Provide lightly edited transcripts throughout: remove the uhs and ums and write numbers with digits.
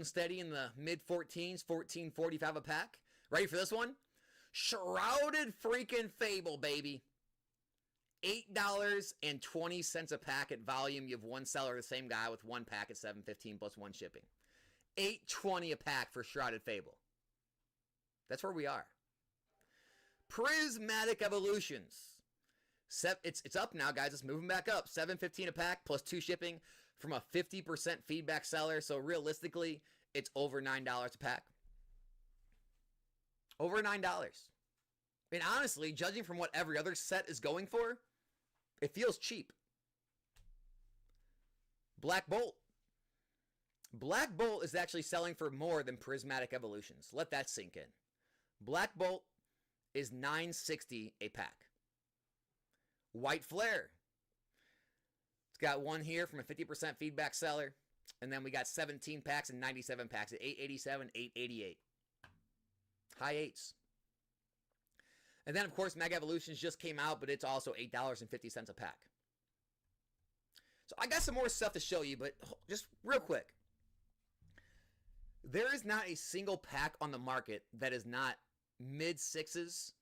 holding steady in the mid-14s, 14.45 a pack. Ready for this one? Shrouded freaking Fable, baby. $8.20 a pack at volume. You have one seller, the same guy, with one pack at $7.15 plus one shipping. $8.20 a pack for Shrouded Fable. That's where we are. Prismatic Evolutions. It's up now, guys. It's moving back up. $7.15 a pack plus two shipping from a 50% feedback seller. So realistically, it's over $9 a pack. Over $9. And honestly, judging from what every other set is going for, it feels cheap. Black Bolt. Black Bolt is actually selling for more than Prismatic Evolutions. Let that sink in. Black Bolt is $9.60 a pack. White Flare. It's got one here from a 50% feedback seller. And then we got 17 packs and 97 packs at $8.87, $8.88. High eights. And then, of course, Mega Evolutions just came out, but it's also $8.50 a pack. So I got some more stuff to show you, but just real quick. There is not a single pack on the market that is not mid-sixes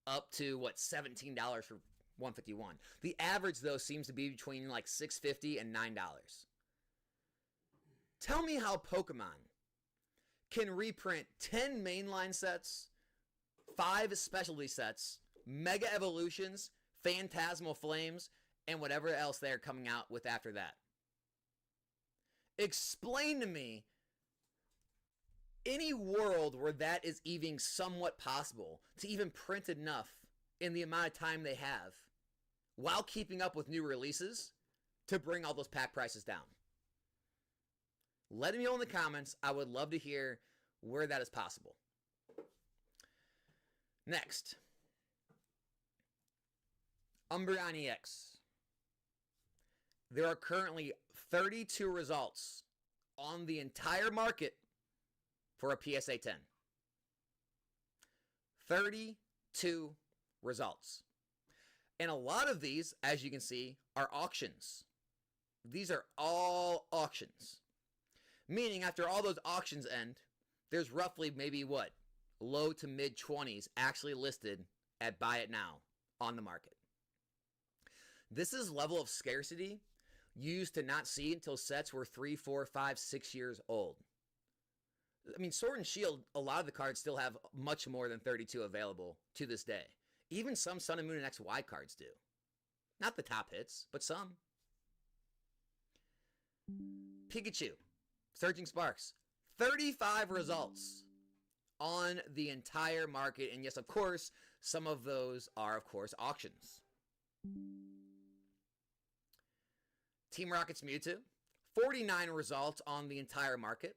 up to, what, $17 for 151. The average, though, seems to be between like $6.50 and $9. Tell me how Pokemon can reprint 10 mainline sets, 5 specialty sets, Mega Evolutions, Phantasmal Flames, and whatever else they're coming out with after that. Explain to me any world where that is even somewhat possible to even print enough in the amount of time they have while keeping up with new releases to bring all those pack prices down. Let me know in the comments. I would love to hear where that is possible. Next, Umbreon EX. There are currently 32 results on the entire market for a PSA 10. 32 results. And a lot of these, as you can see, are auctions. These are all auctions. Meaning after all those auctions end, there's roughly maybe what? Low to mid 20s actually listed at buy it now on the market. This is level of scarcity you used to not see until sets were 3, 4, 5, 6 years old. I mean, Sword and Shield, a lot of the cards still have much more than 32 available to this day. Even some Sun and Moon and XY cards do. Not the top hits, but some. Pikachu, Surging Sparks, 35 results on the entire market. And yes, of course, some of those are, of course, auctions. Team Rocket's Mewtwo, 49 results on the entire market.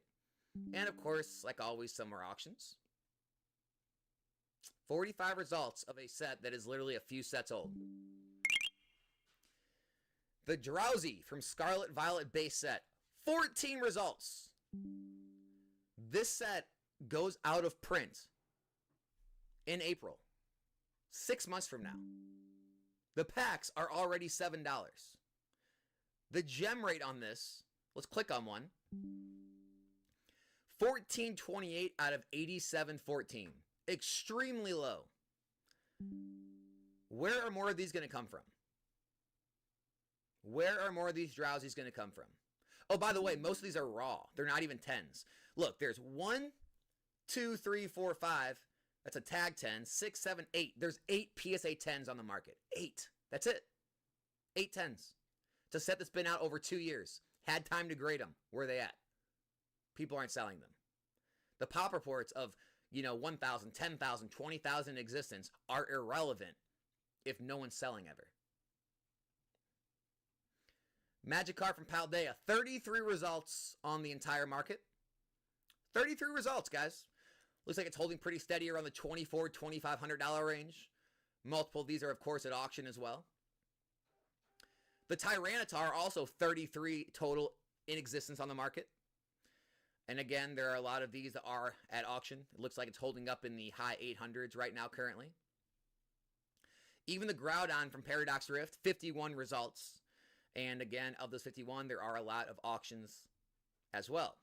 And of course, like always, some are auctions. 45 results of a set that is literally a few sets old. The Drowsy from Scarlet Violet base set, 14 results. This set goes out of print in April, 6 months from now. The packs are already $7. The gem rate on this, let's click on one. 1428 out of 8714. Extremely low. Where are more of these going to come from? Where are more of these Drowsies going to come from? Oh, by the way, most of these are raw. They're not even 10s. Look, there's 1, 2, 3, 4, 5. That's a tag 10. 6, 7, 8. There's 8 PSA 10s on the market. 8. That's it. 8 10s. It's a set that's been out over 2 years. Had time to grade them. Where are they at? People aren't selling them. The pop reports of, 1,000, 10,000, 20,000 in existence are irrelevant if no one's selling ever. Magikarp from Paldea, 33 results on the entire market. 33 results, guys. Looks like it's holding pretty steady around the $2,400, $2,500 range. Multiple of these are, of course, at auction as well. The Tyranitar, also 33 total in existence on the market. And again, there are a lot of these that are at auction. It looks like it's holding up in the high 800s right now currently. Even the Groudon from Paradox Rift, 51 results. And again, of those 51, there are a lot of auctions as well.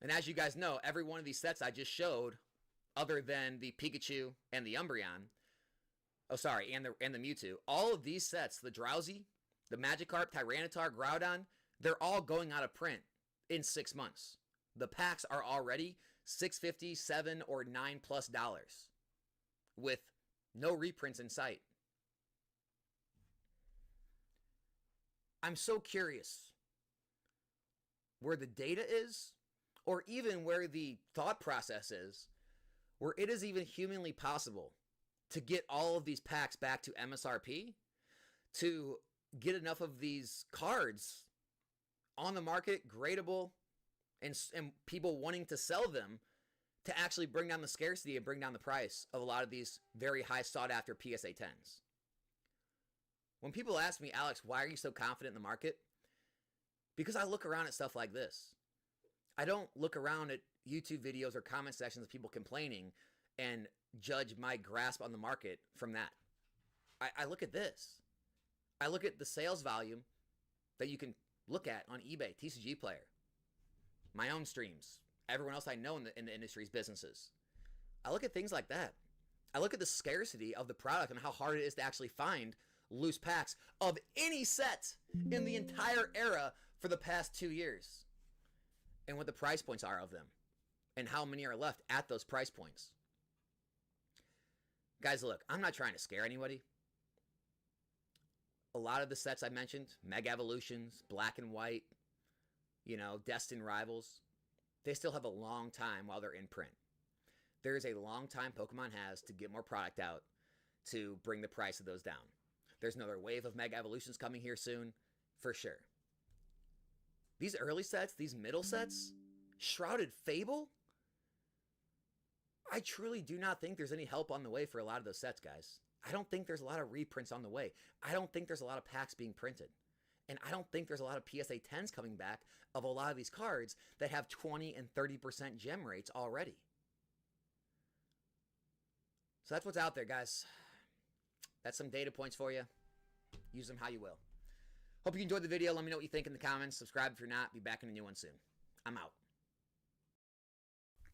And as you guys know, every one of these sets I just showed, other than the Pikachu and the Umbreon, and the Mewtwo, all of these sets, the Drowsy, the Magikarp, Tyranitar, Groudon, they're all going out of print in 6 months. The packs are already $6.50, $7 or $9+ with no reprints in sight. I'm so curious where the data is, or even where the thought process is, where it is even humanly possible to get all of these packs back to MSRP, to get enough of these cards on the market, gradable, and people wanting to sell them to actually bring down the scarcity and bring down the price of a lot of these very high sought after PSA 10s. When people ask me, Alex, why are you so confident in the market? Because I look around at stuff like this. I don't look around at YouTube videos or comment sections of people complaining and judge my grasp on the market from that. I look at this. I look at the sales volume that you can look at on eBay, TCG Player, my own streams, everyone else I know in the industry's businesses. I look at things like that. I look at the scarcity of the product and how hard it is to actually find loose packs of any set in the entire era for the past 2 years, and what the price points are of them, and how many are left at those price points. Guys, look, I'm not trying to scare anybody. A lot of the sets I mentioned, Mega Evolutions, Black and White, Destined Rivals, they still have a long time while they're in print. There is a long time Pokemon has to get more product out to bring the price of those down. There's another wave of Mega Evolutions coming here soon, for sure. These early sets, these middle sets, Shrouded Fable, I truly do not think there's any help on the way for a lot of those sets, guys. I don't think there's a lot of reprints on the way. I don't think there's a lot of packs being printed. And I don't think there's a lot of PSA 10s coming back of a lot of these cards that have 20 and 30% gem rates already. So that's what's out there, guys. That's some data points for you. Use them how you will. Hope you enjoyed the video. Let me know what you think in the comments. Subscribe if you're not. Be back in a new one soon. I'm out.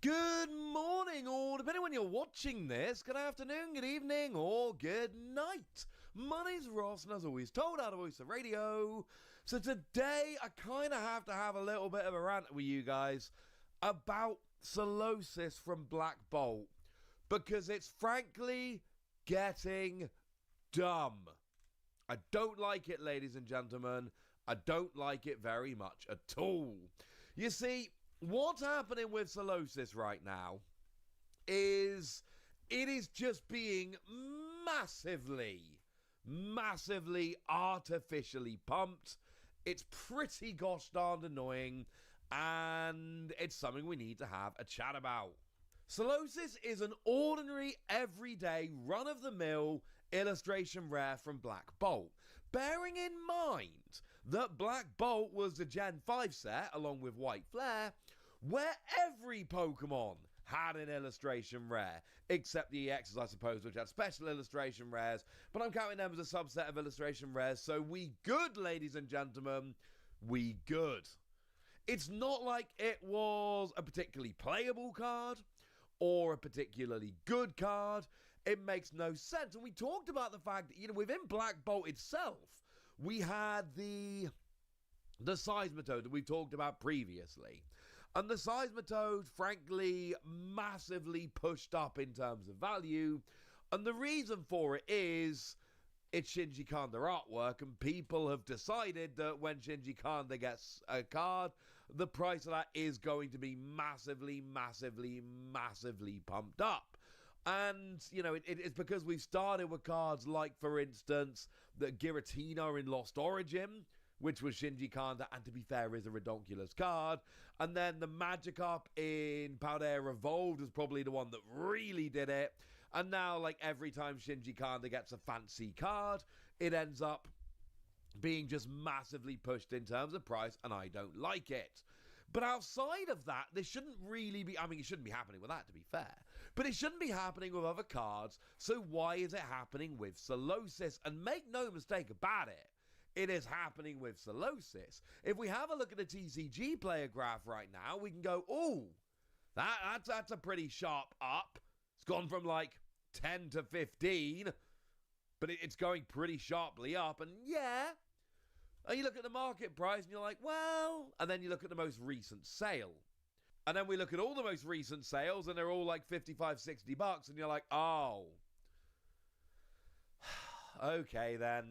Good morning, or depending on when you're watching this, good afternoon, good evening, or good night. My name's Ross, and as always, told out of Voice of Radio. So today, I kind of have to have a little bit of a rant with you guys about Solosis from Black Bolt, because it's frankly getting dumb. I don't like it, ladies and gentlemen. I don't like it very much at all. You see, what's happening with Solosis right now is it is just being massively artificially pumped. It's pretty gosh darned annoying, and it's something we need to have a chat about. Solosis is an ordinary, everyday, run-of-the-mill illustration rare from Black Bolt. Bearing in mind that Black Bolt was the Gen 5 set, along with White Flare, where every Pokemon had an illustration rare, except the EXs, I suppose, which had special illustration rares, but I'm counting them as a subset of illustration rares, so we good, ladies and gentlemen, we good. It's not like it was a particularly playable card, or a particularly good card. It makes no sense. And we talked about the fact that, within Black Bolt itself, we had the Seismitoad that we talked about previously. And the Seismitoad, frankly, massively pushed up in terms of value. And the reason for it is it's Shinji Kanda artwork, and people have decided that when Shinji Kanda gets a card, the price of that is going to be massively pumped up. And, it's because we've started with cards like, for instance, the Giratina in Lost Origin, which was Shinji Kanda, and to be fair, is a redonkulous card. And then the Magikarp in Paldea Evolved is probably the one that really did it. And now, every time Shinji Kanda gets a fancy card, it ends up being just massively pushed in terms of price, and I don't like it. But outside of that, this shouldn't really be, it shouldn't be happening with that, to be fair. But it shouldn't be happening with other cards, so why is it happening with Solosis? And make no mistake about it, it is happening with Solosis. If we have a look at the TCG player graph right now, we can go, ooh, that's a pretty sharp up. It's gone from like 10 to 15, but it's going pretty sharply up. And yeah, and you look at the market price and you're like, well, and then you look at the most recent sale. And then we look at all the most recent sales and they're all like $55, $60 and you're like, oh, okay then.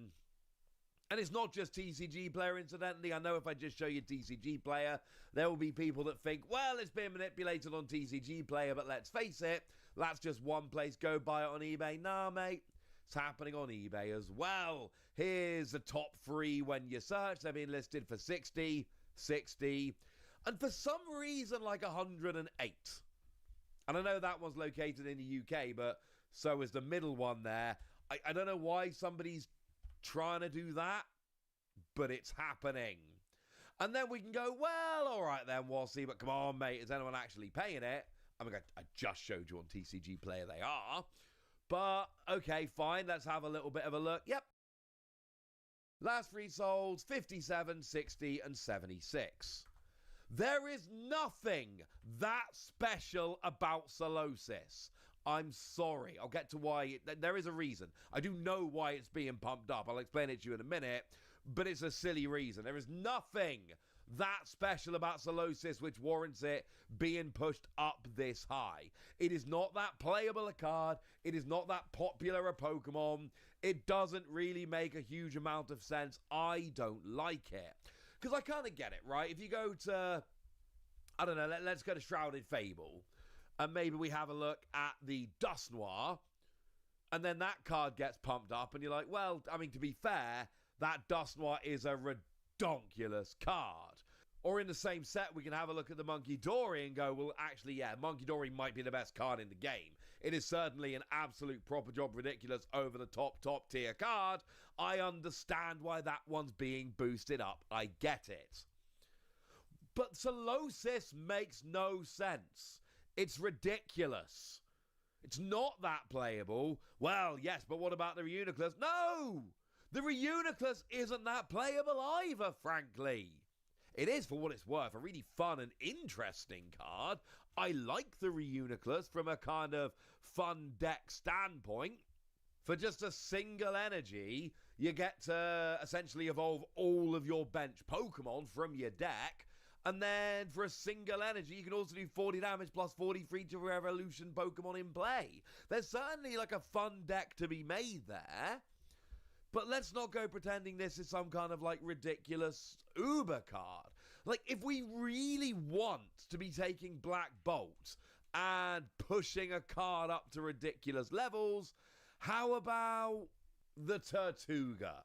And it's not just TCG player, incidentally. I know if I just show you TCG player, there will be people that think, well, it's been manipulated on TCG player, but let's face it, that's just one place. Go buy it on eBay. Nah, mate, it's happening on eBay as well. Here's the top 3 when you search. They've been listed for 60, 60, and for some reason, like 108. And I know that one's located in the UK, but so is the middle one there. I don't know why somebody's trying to do that, but it's happening. And then we can go, well, all right then, we'll see, but come on, mate, is anyone actually paying it? I mean, I just showed you on TCG Player they are. But, okay, fine, let's have a little bit of a look. Yep. Last 3 solds, 57, 60, and 76. There is nothing that special about Solosis. I'm sorry. I'll get to why. There is a reason. I do know why it's being pumped up. I'll explain it to you in a minute. But it's a silly reason. There is nothing that special about Solosis which warrants it being pushed up this high. It is not that playable a card. It is not that popular a Pokemon. It doesn't really make a huge amount of sense. I don't like it. Because I kind of get it, right? If you go to, I don't know, let's go to Shrouded Fable. And maybe we have a look at the Dust Noir, and then that card gets pumped up, and you're like, well, I mean, to be fair, that Dust Noir is a redonkulous card. Or in the same set, we can have a look at the Monkey Dory and go, well, actually, yeah, Monkey Dory might be the best card in the game. It is certainly an absolute proper job, ridiculous, over-the-top, top-tier card. I understand why that one's being boosted up. I get it. But Solosis makes no sense. It's ridiculous. It's not that playable. Well, yes, but what about the Reuniclus? No! The Reuniclus isn't that playable either, frankly. It is, for what it's worth, a really fun and interesting card. I like the Reuniclus from a kind of fun deck standpoint. For just a single energy, you get to essentially evolve all of your bench Pokemon from your deck. And then for a single energy, you can also do 40 damage plus 40 for each of your evolution Pokemon in play. There's certainly like a fun deck to be made there. But let's not go pretending this is some kind of like ridiculous Uber card. Like, if we really want to be taking Black Bolt and pushing a card up to ridiculous levels, how about the Tortuga?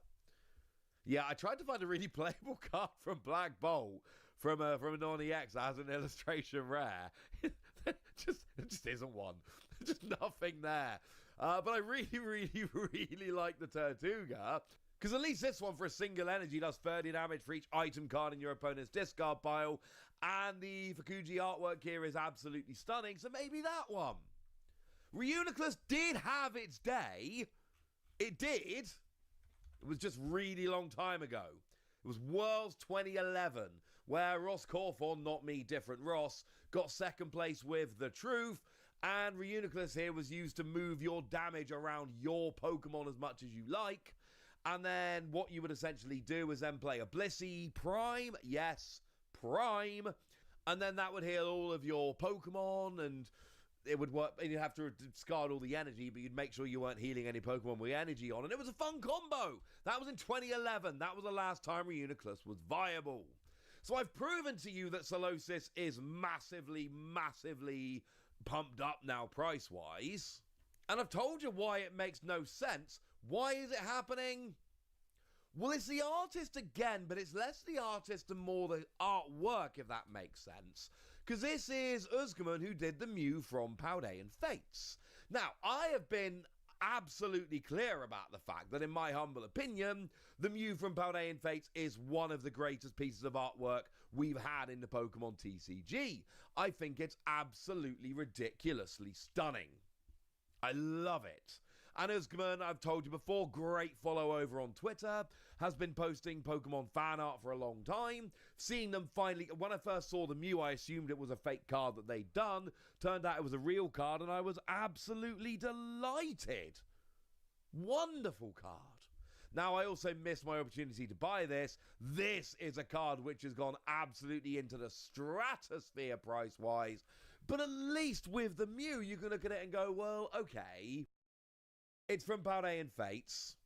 Yeah, I tried to find a really playable card from Black Bolt. From a non-EX that has an illustration rare. It just isn't one. Just nothing there. But I really like the Tortuga. Because at least this one for a single energy does 30 damage for each item card in your opponent's discard pile. And the Fukuji artwork here is absolutely stunning. So maybe that one. Reuniclus did have its day. It did. It was just really long time ago. It was Worlds 2011. Where Ross Cawthorn, not me, different Ross, got second place with The Truth, and Reuniclus here was used to move your damage around your Pokemon as much as you like, and then what you would essentially do is then play a Blissey Prime, yes, Prime, and then that would heal all of your Pokemon, and it would work, and you'd have to discard all the energy, but you'd make sure you weren't healing any Pokemon with energy on, and it was a fun combo! That was in 2011, that was the last time Reuniclus was viable. So I've proven to you that Solosis is massively pumped up now price-wise. And I've told you why it makes no sense. Why is it happening? Well, it's the artist again, but it's less the artist and more the artwork, if that makes sense. Because this is Uzcaman who did the Mew from Paldean Fates. Now, I have been absolutely clear about the fact that, in my humble opinion, the Mew from Paldean Fates is one of the greatest pieces of artwork we've had in the Pokemon TCG. I think it's absolutely ridiculously stunning. I love it. And Usman, I've told you before, great follow over on Twitter, has been posting Pokemon fan art for a long time. Seeing them finally, when I first saw the Mew, I assumed it was a fake card that they'd done. Turned out it was a real card, and I was absolutely delighted. Wonderful card. Now, I also missed my opportunity to buy this. This is a card which has gone absolutely into the stratosphere price-wise. But at least with the Mew, you can look at it and go, well, okay. It's from Paldean Fates.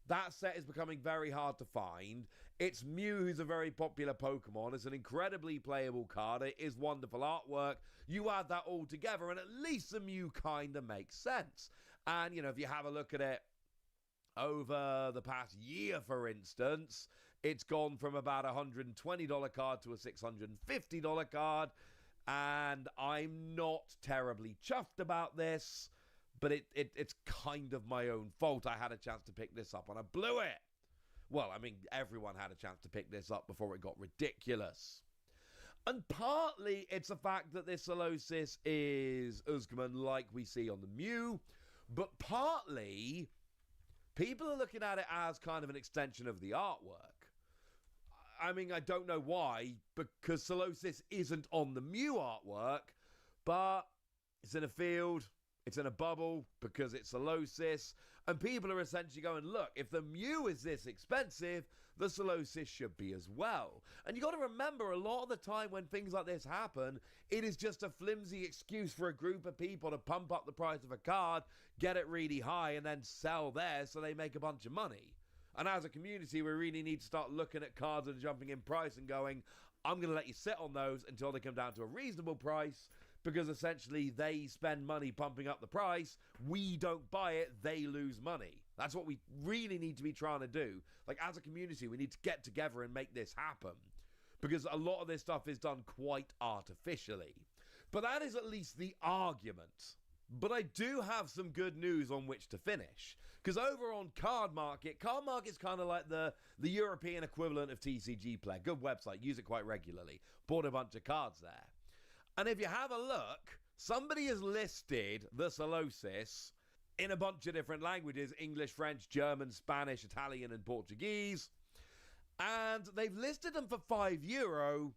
That set is becoming very hard to find. It's Mew, who's a very popular Pokemon. It's an incredibly playable card. It is wonderful artwork. You add that all together, and at least the Mew kind of makes sense. And, you know, if you have a look at it, over the past year, for instance, it's gone from about a $120 card to a $650 card, and I'm not terribly chuffed about this, but it's kind of my own fault. I had a chance to pick this up, and I blew it. Well, I mean, everyone had a chance to pick this up before it got ridiculous. And partly it's the fact that this Solosis is Usman like we see on the Mew, but partly people are looking at it as kind of an extension of the artwork. I mean, I don't know why, because Solosis isn't on the Mew artwork, but it's in a field, it's in a bubble, because it's Solosis, and people are essentially going, look, if the Mew is this expensive, the Solosis should be as well. And you got to remember, a lot of the time when things like this happen, it is just a flimsy excuse for a group of people to pump up the price of a card, get it really high, and then sell theirs so they make a bunch of money. And as a community, we really need to start looking at cards that are jumping in price and going, I'm going to let you sit on those until they come down to a reasonable price, because essentially they spend money pumping up the price, we don't buy it, they lose money. That's what we really need to be trying to do. Like, as a community, we need to get together and make this happen, because a lot of this stuff is done quite artificially. But that is at least the argument. But I do have some good news on which to finish, because over on Card Market's kind of like the European equivalent of TCG Play. Good website, use it quite regularly. Bought a bunch of cards there. And if you have a look, somebody has listed the Solosis in a bunch of different languages: English, French, German, Spanish, Italian, and Portuguese. And they've listed them for €5.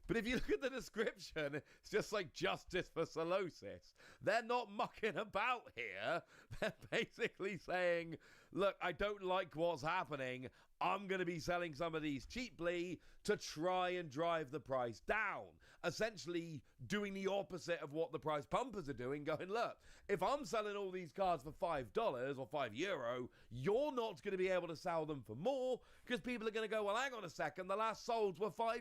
But if you look at the description, it's just like justice for Solosis. They're not mucking about here. They're basically saying, look, I don't like what's happening. I'm going to be selling some of these cheaply to try and drive the price down. Essentially doing the opposite of what the price pumpers are doing, going, look, if I'm selling all these cards for $5 or €5, you're not going to be able to sell them for more, because people are going to go, well, hang on a second, the last solds were €5.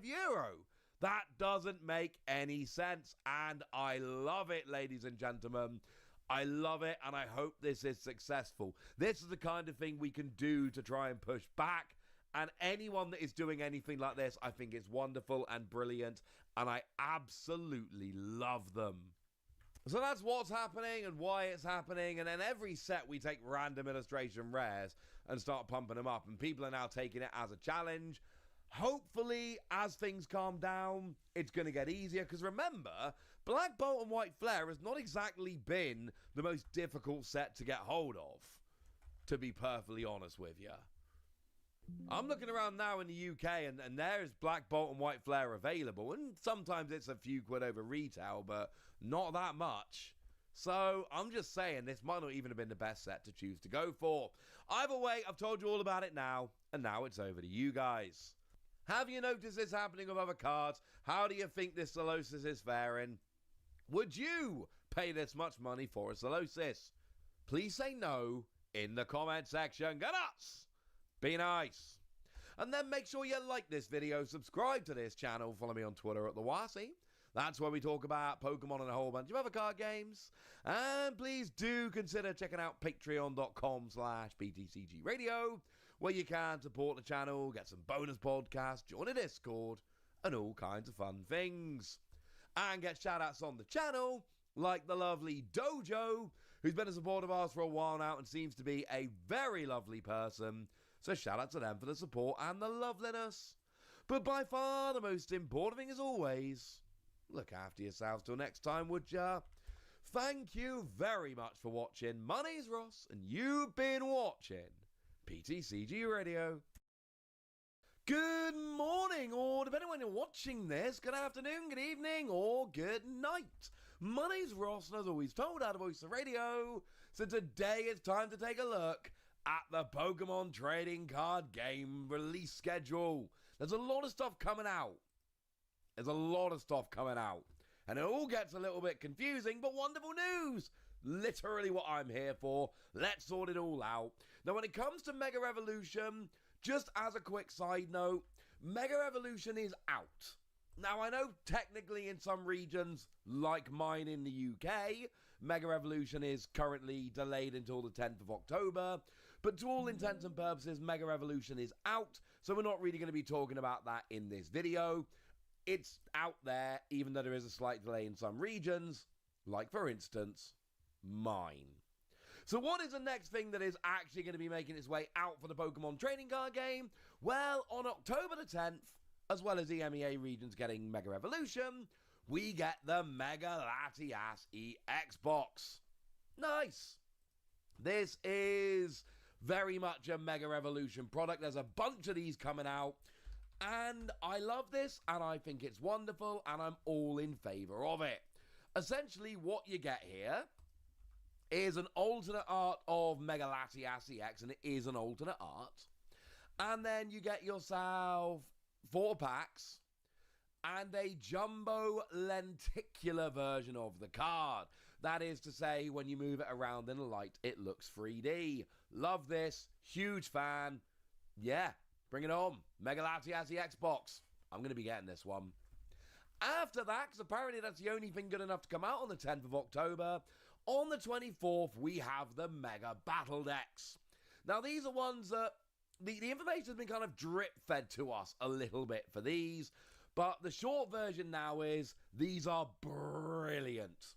That doesn't make any sense, and I love it, ladies and gentlemen. I love it, and I hope this is successful. This is the kind of thing we can do to try and push back, and anyone that is doing anything like this, I think it's wonderful and brilliant, and I absolutely love them. So that's what's happening and why it's happening, and then every set we take random illustration rares and start pumping them up, and people are now taking it as a challenge. Hopefully, as things calm down, it's going to get easier, because remember, Black Bolt and White Flare has not exactly been the most difficult set to get hold of, to be perfectly honest with you. I'm looking around now in the UK, and there's Black Bolt and White Flare available, and sometimes it's a few quid over retail, but not that much. So, I'm just saying, this might not even have been the best set to choose to go for. Either way, I've told you all about it now, and now it's over to you guys. Have you noticed this happening with other cards? How do you think this Solosis is faring? Would you pay this much money for a Solosis? Please say no in the comment section. Go nuts! Be nice. And then make sure you like this video, subscribe to this channel, follow me on Twitter at TheWasi. That's where we talk about Pokemon and a whole bunch of other card games. And please do consider checking out patreon.com/BTCGradio, where you can support the channel, get some bonus podcasts, join a Discord, and all kinds of fun things. And get shout-outs on the channel, like the lovely Dojo, who's been a supporter of ours for a while now and seems to be a very lovely person. So shout-out to them for the support and the loveliness. But by far the most important thing, as always, look after yourselves till next time, would ya? Thank you very much for watching. My name's Ross, and you've been watching PTCG Radio. Good morning, or depending on when you're watching this, good afternoon, good evening, or good night. My name's Ross, and as always told, out of Voice of Radio. So today it's time to take a look at the Pokemon trading card game release schedule. There's a lot of stuff coming out. And it all gets a little bit confusing, but wonderful news. Literally what I'm here for. Let's sort it all out. Now, when it comes to Mega Revolution, just as a quick side note, Mega Revolution is out. Now, I know technically in some regions, like mine in the UK, Mega Revolution is currently delayed until the 10th of October. But to all intents and purposes, Mega Revolution is out. So we're not really going to be talking about that in this video. It's out there, even though there is a slight delay in some regions, like, for instance, mine. So what is the next thing that is actually going to be making its way out for the Pokemon trading card game? Well, on October the 10th, as well as EMEA regions getting Mega Revolution, we get the Mega Latias EX box. Nice. This is very much a Mega Revolution product. There's a bunch of these coming out. And I love this, and I think it's wonderful, and I'm all in favor of it. Essentially, what you get here is an alternate art of Mega Latias EX, and it is an alternate art. And then you get yourself 4 packs and a jumbo lenticular version of the card. That is to say, when you move it around in the light, it looks 3D. Love this. Huge fan. Yeah. Bring it on. Mega Latias EX box. I'm going to be getting this one. After that, because apparently that's the only thing good enough to come out on the 10th of October, on the 24th, we have the Mega Battle Decks. Now, these are ones that the information has been kind of drip-fed to us a little bit for these, but the short version now is these are brilliant.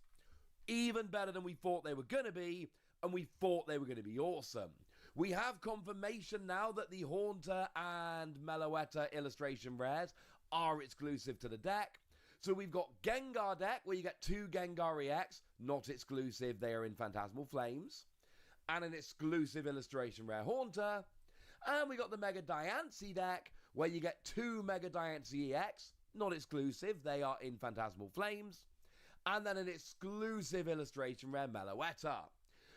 Even better than we thought they were going to be, and we thought they were going to be awesome. We have confirmation now that the Haunter and Meloetta illustration rares are exclusive to the deck. So we've got Gengar deck, where you get 2 Gengar EX, not exclusive, they are in Phantasmal Flames, and an exclusive illustration rare Haunter. And we got the Mega Diancie deck, where you get 2 Mega Diancie EX, not exclusive, they are in Phantasmal Flames, and then an exclusive illustration rare Meloetta.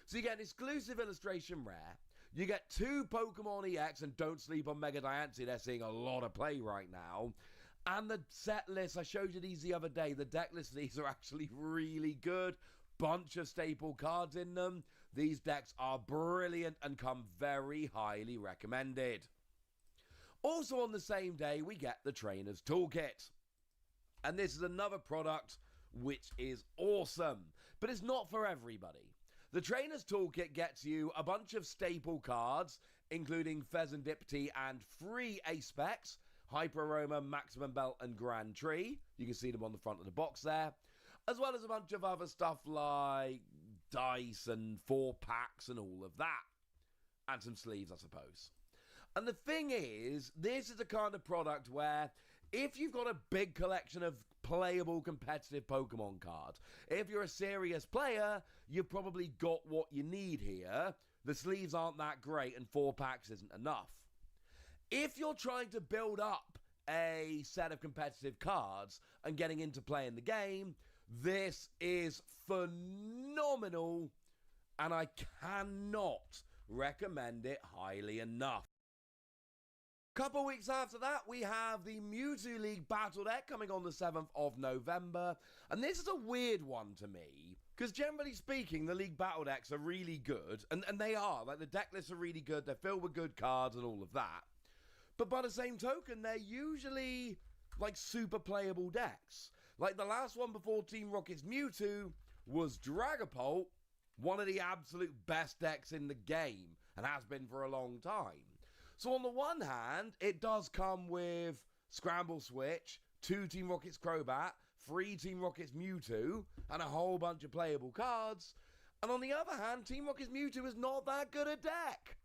So you get an exclusive illustration rare, you get 2 Pokemon EX, and don't sleep on Mega Diancie, they're seeing a lot of play right now. And the set list, I showed you these the other day, the deck list, these are actually really good. Bunch of staple cards in them. These decks are brilliant and come very highly recommended. Also on the same day, we get the Trainer's Toolkit. And this is another product which is awesome, but it's not for everybody. The Trainer's Toolkit gets you a bunch of staple cards, including Fezandipiti and 3 Ace-Specs, Hyper Aroma, Maximum Belt, and Grand Tree. You can see them on the front of the box there. As well as a bunch of other stuff like dice and 4 packs and all of that. And some sleeves, I suppose. And the thing is, this is the kind of product where if you've got a big collection of playable competitive Pokemon cards, if you're a serious player, you've probably got what you need here. The sleeves aren't that great and 4 packs isn't enough. If you're trying to build up a set of competitive cards and getting into playing the game, this is phenomenal, and I cannot recommend it highly enough. Couple weeks after that, we have the Mewtwo League Battle Deck coming on the 7th of November, and this is a weird one to me, because generally speaking, the League Battle Decks are really good, and they are, like the deck lists are really good, they're filled with good cards and all of that, but by the same token, they're usually like super playable decks. Like the last one before Team Rocket's Mewtwo was Dragapult, one of the absolute best decks in the game, and has been for a long time. So on the one hand, it does come with Scramble Switch, 2 Team Rocket's Crobat, 3 Team Rocket's Mewtwo, and a whole bunch of playable cards. And on the other hand, Team Rocket's Mewtwo is not that good a deck.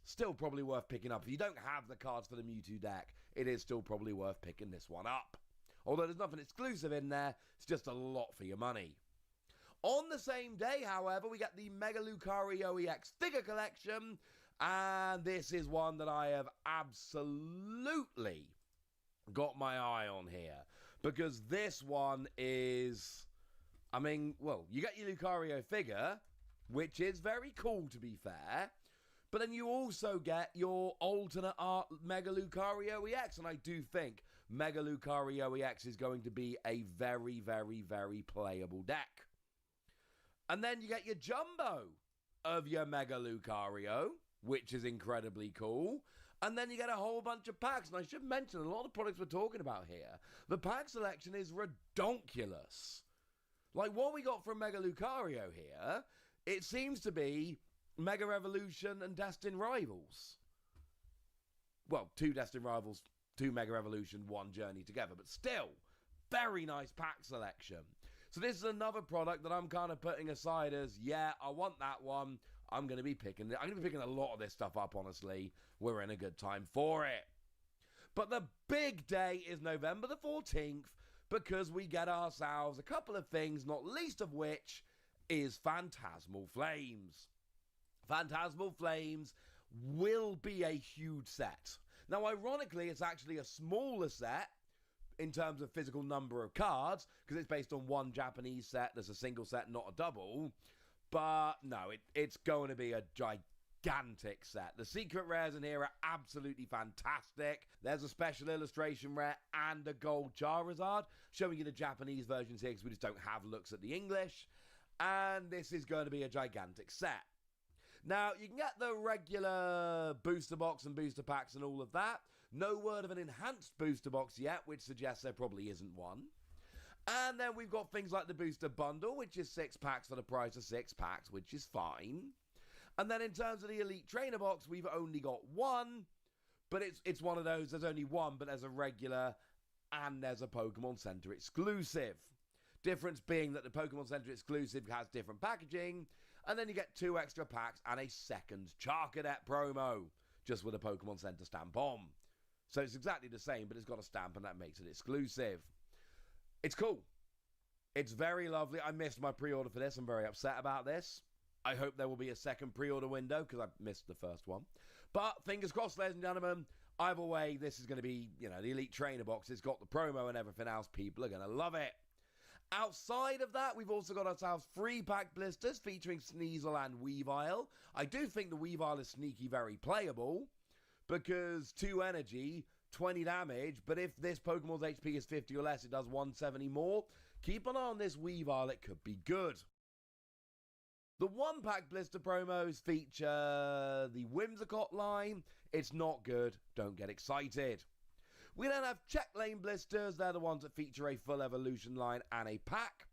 Still probably worth picking up. If you don't have the cards for the Mewtwo deck, it is still probably worth picking this one up. Although there's nothing exclusive in there, it's just a lot for your money. On the same day, however, we get the Mega Lucario EX figure collection, and this is one that I have absolutely got my eye on here, because this one is, I mean, well, you get your Lucario figure, which is very cool to be fair, but then you also get your alternate art Mega Lucario EX, and I do think Mega Lucario EX is going to be a very, very, very playable deck. And then you get your jumbo of your Mega Lucario, which is incredibly cool. And then you get a whole bunch of packs. And I should mention, a lot of products we're talking about here, the pack selection is redonkulous. Like what we got from Mega Lucario here, it seems to be Mega Evolution and Destined Rivals. Well, 2 Destined Rivals, 2 Mega Evolution, 1 Journey together. But still, very nice pack selection. So this is another product that I'm kind of putting aside as, yeah, I want that one. I'm going to be picking a lot of this stuff up, honestly. We're in a good time for it. But the big day is November the 14th, because we get ourselves a couple of things, not least of which is Phantasmal Flames. Phantasmal Flames will be a huge set. Now, ironically, it's actually a smaller set in terms of physical number of cards, because it's based on 1 Japanese set. There's a single set, not a double. But no, it's going to be a gigantic set. The secret rares in here are absolutely fantastic. There's a special illustration rare and a gold Charizard, showing you the Japanese versions here, because we just don't have looks at the English. And this is going to be a gigantic set. Now, you can get the regular booster box and booster packs and all of that. No word of an enhanced booster box yet, which suggests there probably isn't one. And then we've got things like the booster bundle, which is 6 packs for the price of 6 packs, which is fine. And then in terms of the Elite Trainer box, we've only got 1. But it's one of those, there's only 1, but there's a regular and there's a Pokemon Center exclusive. Difference being that the Pokemon Center exclusive has different packaging, and then you get 2 extra packs and a second Charcadet promo, just with a Pokemon Center stamp on. So it's exactly the same, but it's got a stamp, and that makes it exclusive. It's cool. It's very lovely. I missed my pre-order for this. I'm very upset about this. I hope there will be a second pre-order window, because I missed the first one. But fingers crossed, ladies and gentlemen. Either way, this is going to be, the Elite Trainer box. It's got the promo and everything else. People are going to love it. Outside of that, we've also got ourselves 3-pack blisters featuring Sneasel and Weavile. I do think the Weavile is sneaky very playable, because 2 energy, 20 damage, but if this Pokemon's HP is 50 or less, it does 170 more. Keep an eye on this Weavile, it could be good. The 1-pack blister promos feature the Whimsicott line. It's not good, don't get excited. We then have Check Lane blisters. They're the ones that feature a full evolution line and a pack.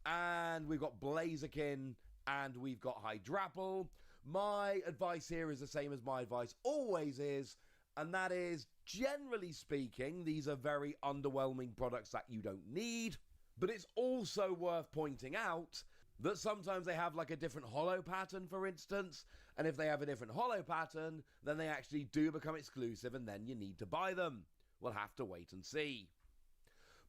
And we've got Blaziken and we've got Hydrapple. My advice here is the same as my advice always is, and that is, generally speaking, these are very underwhelming products that you don't need. But it's also worth pointing out that sometimes they have like a different holo pattern, for instance, and if they have a different holo pattern, then they actually do become exclusive, and then you need to buy them. We'll have to wait and see.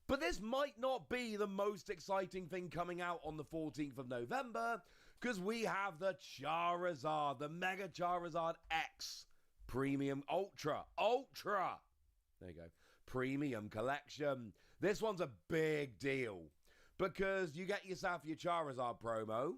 But this might not be the most exciting thing coming out on the 14th of November, because we have the Charizard, the Mega Charizard X Premium Ultra. There you go. Premium Collection. This one's a big deal, because you get yourself your Charizard promo.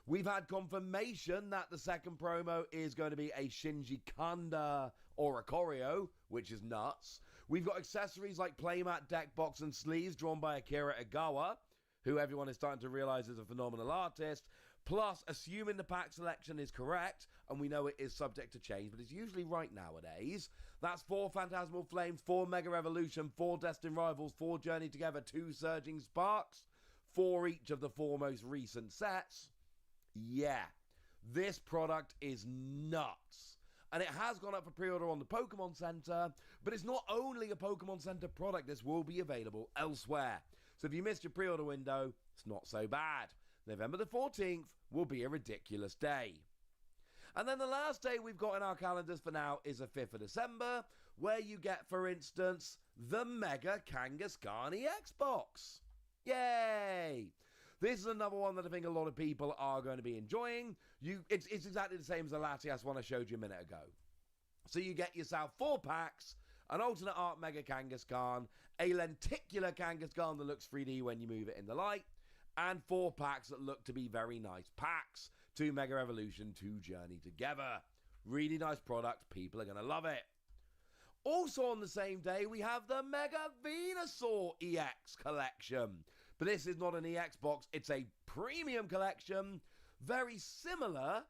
We've had confirmation that the second promo is going to be a Shinji Kanda Oricorio, which is nuts. We've got accessories like playmat, deck box, and sleeves drawn by Akira Egawa, who everyone is starting to realize is a phenomenal artist. Plus, assuming the pack selection is correct, and we know it is subject to change, but it's usually right nowadays, that's 4 Phantasmal Flames, 4 Mega Evolution, 4 Destined Rivals, 4 Journey Together, 2 Surging Sparks, 4 each of the 4 most recent sets. Yeah, this product is nuts. And it has gone up for pre-order on the Pokemon Center, but it's not only a Pokemon Center product, this will be available elsewhere. So if you missed your pre-order window, it's not so bad. November the 14th will be a ridiculous day. And then the last day we've got in our calendars for now is the 5th of December, where you get, for instance, the Mega Kangaskhan X-Box. Yay! This is another one that I think a lot of people are going to be enjoying. It's exactly the same as the Latias one I showed you a minute ago. So you get yourself 4 packs, an alternate art Mega Kangaskhan, a lenticular Kangaskhan that looks 3D when you move it in the light, and 4 packs that look to be very nice packs. 2 Mega Evolution, 2 Journey Together. Really nice product. People are going to love it. Also on the same day, we have the Mega Venusaur EX collection. But this is not an EX box. It's a premium collection. Very similar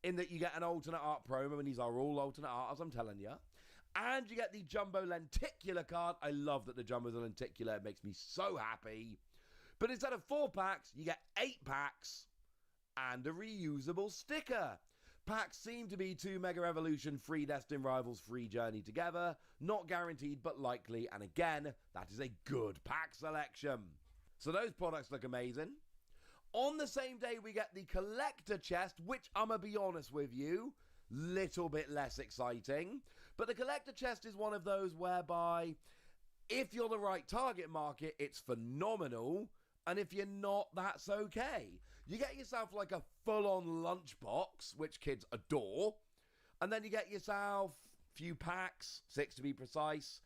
in that you get an alternate art promo, and these are all alternate art, as I'm telling you. And you get the Jumbo Lenticular card. I love that the Jumbo's a lenticular. It makes me so happy. But instead of 4 packs, you get 8 packs and a reusable sticker. Packs seem to be 2 Mega Evolution, 3 Destined Rivals, 3 Journey Together. Not guaranteed, but likely. And again, that is a good pack selection. So those products look amazing. On the same day, we get the collector chest, which I'm going to be honest with you, little bit less exciting. But the collector chest is one of those whereby if you're the right target market, it's phenomenal. And if you're not, that's okay. You get yourself like a full-on lunchbox, which kids adore. And then you get yourself a few packs, 6 to be precise.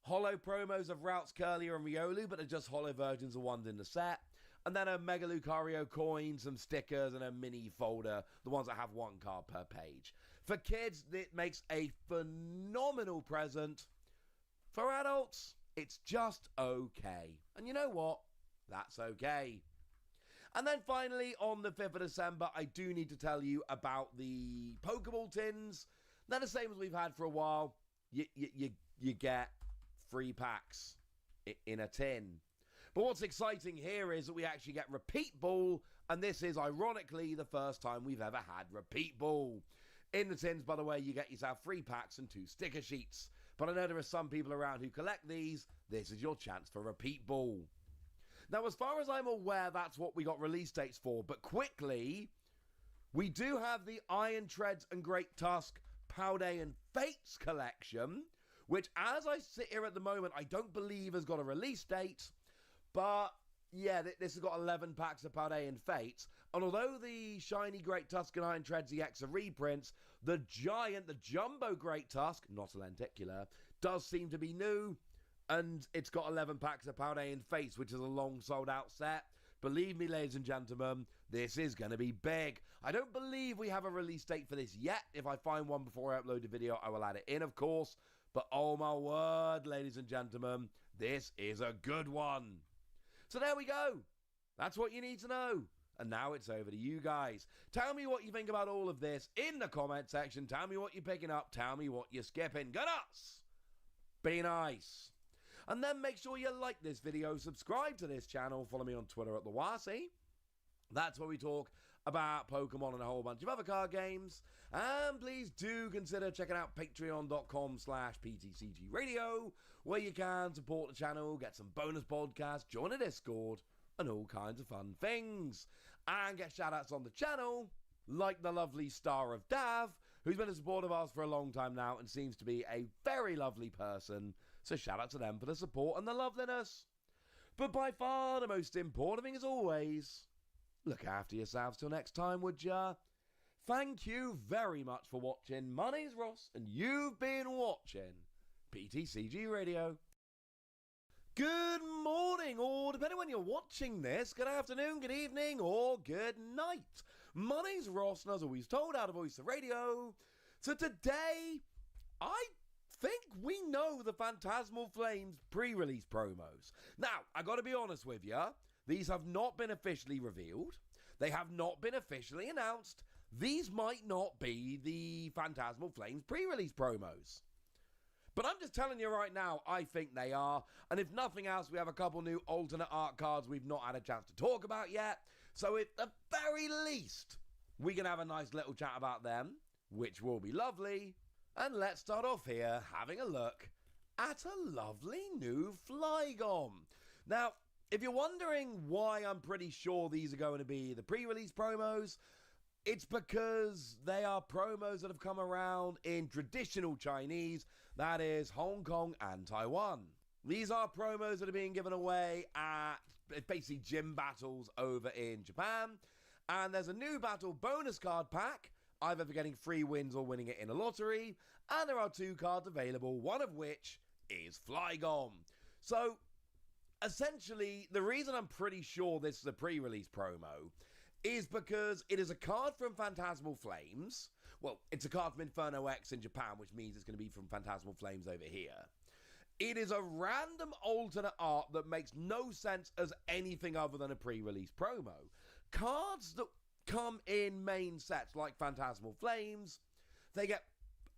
Holo promos of Routes, Curlier and Riolu, but they're just holo versions of ones in the set. And then a Mega Lucario coin, some stickers, and a mini folder, the ones that have 1 card per page. For kids, it makes a phenomenal present. For adults, it's just okay. And you know what? That's okay. And then finally, on the 5th of December, I do need to tell you about the Pokeball tins. They're the same as we've had for a while. You get 3 packs in a tin. But what's exciting here is that we actually get Repeat Ball, and this is ironically the first time we've ever had Repeat Ball. In the tins, by the way, you get yourself 3 packs and 2 sticker sheets. But I know there are some people around who collect these. This is your chance for Repeat Ball. Now, as far as I'm aware, that's what we got release dates for. But quickly, we do have the Iron Treads and Great Tusk, Paldea and Fates collection, which, as I sit here at the moment, I don't believe has got a release date. But, yeah, this has got 11 packs of Paldea and Fates. And although the shiny Great Tusk and Iron Treads EX are reprints, the Jumbo Great Tusk, not a lenticular, does seem to be new. And it's got 11 packs of Paldea and Fates, which is a long sold out set. Believe me, ladies and gentlemen, this is going to be big. I don't believe we have a release date for this yet. If I find one before I upload the video, I will add it in, of course. But oh my word, ladies and gentlemen, this is a good one. So there we go. That's what you need to know. And now it's over to you guys. Tell me what you think about all of this in the comment section. Tell me what you're picking up. Tell me what you're skipping. Go nuts! Be nice. And then make sure you like this video, subscribe to this channel, follow me on Twitter at TheWasi. That's where we talk about Pokemon and a whole bunch of other card games. And please do consider checking out patreon.com/PTCGradio, where you can support the channel, get some bonus podcasts, join a Discord, and all kinds of fun things. And get shoutouts on the channel, like the lovely Star of Dav, who's been a supporter of ours for a long time now and seems to be a very lovely person. So shout out to them for the support and the loveliness. But by far the most important thing, as always, look after yourselves till next time, would ya? Thank you very much for watching. My name's Ross, and you've been watching PTCG Radio. Good morning, or depending on when you're watching this, good afternoon, good evening, or good night. My name's Ross, and as always told, out of Voice of Radio. So today, I think we know the Phantasmal Flames pre-release promos. Now, I gotta be honest with you, these have not been officially revealed. They have not been officially announced. These might not be the Phantasmal Flames pre-release promos. But I'm just telling you right now, I think they are. And if nothing else, we have a couple new alternate art cards we've not had a chance to talk about yet. So at the very least, we can have a nice little chat about them, which will be lovely. And let's start off here having a look at a lovely new Flygon. Now, if you're wondering why I'm pretty sure these are going to be the pre-release promos, it's because they are promos that have come around in traditional Chinese, that is Hong Kong and Taiwan. These are promos that are being given away at basically gym battles over in Japan. And there's a new battle bonus card pack, either for getting free wins or winning it in a lottery. And there are 2 cards available, one of which is Flygon. So, essentially, the reason I'm pretty sure this is a pre-release promo is because it is a card from Phantasmal Flames. Well, it's a card from Inferno X in Japan, which means it's going to be from Phantasmal Flames over here. It is a random alternate art that makes no sense as anything other than a pre-release promo. Cards that come in main sets like Phantasmal Flames, they get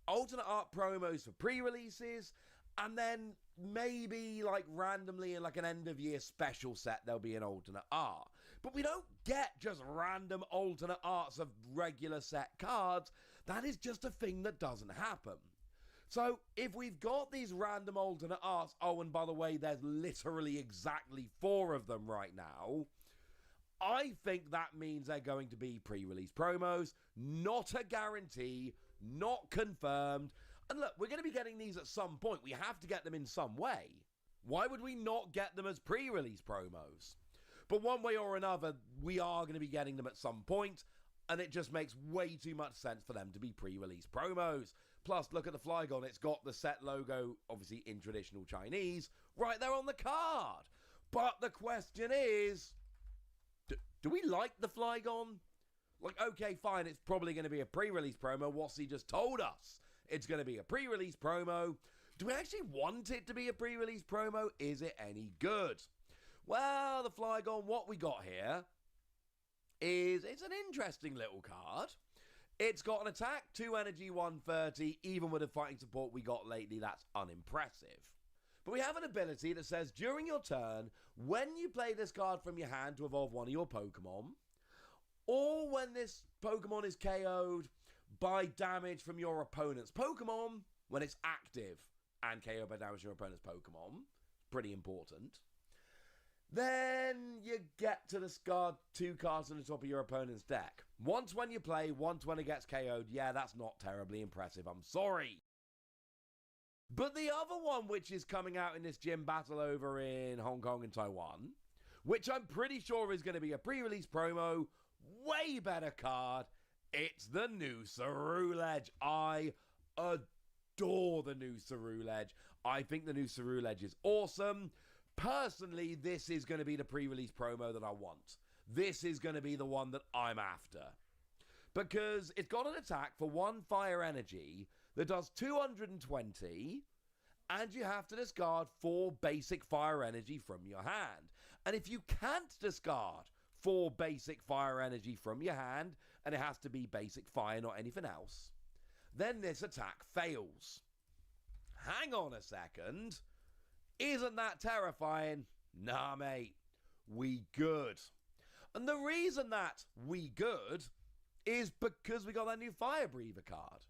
alternate art promos for pre-releases, and then maybe like randomly in like an end of year special set there'll be an alternate art. But we don't get just random alternate arts of regular set cards. That is just a thing that doesn't happen. So if we've got these random alternate arts, oh, and by the way, there's literally exactly 4 of them right now, I think that means they're going to be pre-release promos, not a guarantee, not confirmed. And look, we're going to be getting these at some point. We have to get them in some way. Why would we not get them as pre-release promos? But one way or another, we are going to be getting them at some point, and it just makes way too much sense for them to be pre-release promos. Plus, look at the Flygon. It's got the set logo, obviously in traditional Chinese, right there on the card. But the question is, do we like the Flygon? Like, okay, fine, it's probably going to be a pre-release promo. What's he just told us? It's going to be a pre-release promo. Do we actually want it to be a pre-release promo? Is it any good? Well, the Flygon, what we got here is, it's an interesting little card. It's got an attack, 2 energy, 130. Even with the fighting support we got lately, that's unimpressive. But we have an ability that says, during your turn, when you play this card from your hand to evolve one of your Pokemon, or when this Pokemon is KO'd by damage from your opponent's Pokemon, when it's active and KO'd by damage from your opponent's Pokemon, pretty important, then you get to discard 2 cards on the top of your opponent's deck. Once when you play, once when it gets KO'd. Yeah, that's not terribly impressive, I'm sorry. But the other one, which is coming out in this gym battle over in Hong Kong and Taiwan, which I'm pretty sure is going to be a pre-release promo, way better card, it's the new Ceruledge. I adore the new Ceruledge. I think the new Ceruledge is awesome. Personally, this is going to be the pre-release promo that I want. This is going to be the one that I'm after. Because it's got an attack for 1 fire energy that does 220, and you have to discard 4 basic fire energy from your hand. And if you can't discard 4 basic fire energy from your hand, and it has to be basic fire, not anything else, then this attack fails. Hang on a second. Isn't that terrifying? Nah, mate. We good. And the reason that we good is because we got that new Fire Breather card.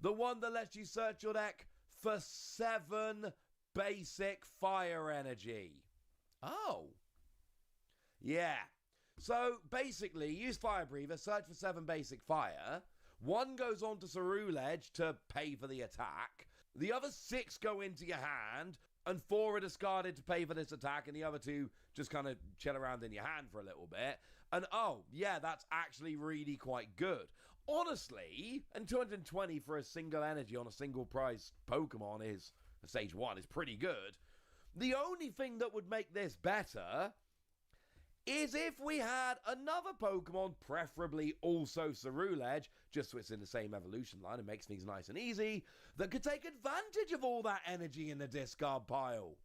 The one that lets you search your deck for 7 basic fire energy. Oh. Yeah. So, basically, use Fire Breather, search for 7 basic fire. 1 goes on to Ceruledge to pay for the attack. The other 6 go into your hand, and 4 are discarded to pay for this attack, and the other 2 just kind of chill around in your hand for a little bit. And oh, yeah, that's actually really quite good. Honestly, and 220 for a single energy on a single prize Pokemon is, stage 1, is pretty good. The only thing that would make this better is if we had another Pokemon, preferably also Ceruledge, just so it's in the same evolution line and makes things nice and easy, that could take advantage of all that energy in the discard pile.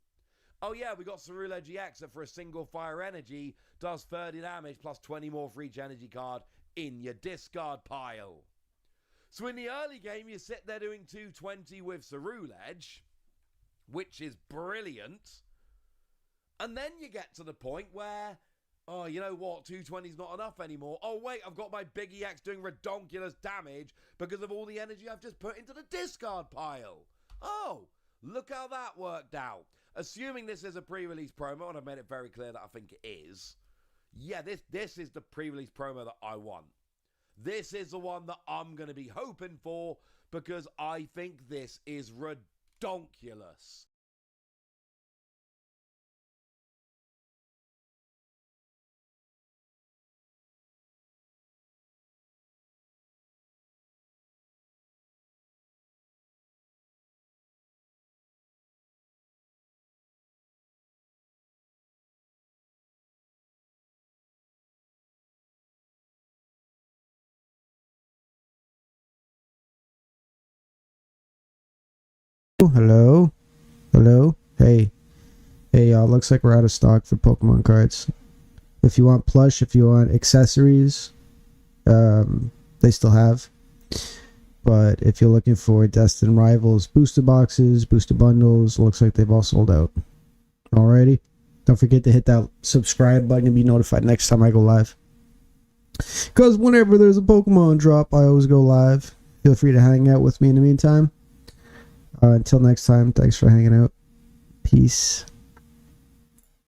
Oh yeah, we got Ceruledge EX that for a single fire energy does 30 damage plus 20 more for each energy card in your discard pile. So in the early game, you sit there doing 220 with Ceruledge, which is brilliant. And then you get to the point where, oh, you know what, 220 is not enough anymore. Oh wait, I've got my big EX doing redonkulous damage because of all the energy I've just put into the discard pile. Oh, look how that worked out. Assuming this is a pre-release promo, and I've made it very clear that I think it is, yeah, this is the pre-release promo that I want. This is the one that I'm going to be hoping for because I think this is redonkulous. Oh, hello? Hello? Hey. Hey, y'all. Looks like we're out of stock for Pokemon cards. If you want plush, if you want accessories, they still have. But if you're looking for Destined Rivals booster boxes, booster bundles, looks like they've all sold out. Alrighty. Don't forget to hit that subscribe button and be notified next time I go live. Because whenever there's a Pokemon drop, I always go live. Feel free to hang out with me in the meantime. Until next time, thanks for hanging out. Peace.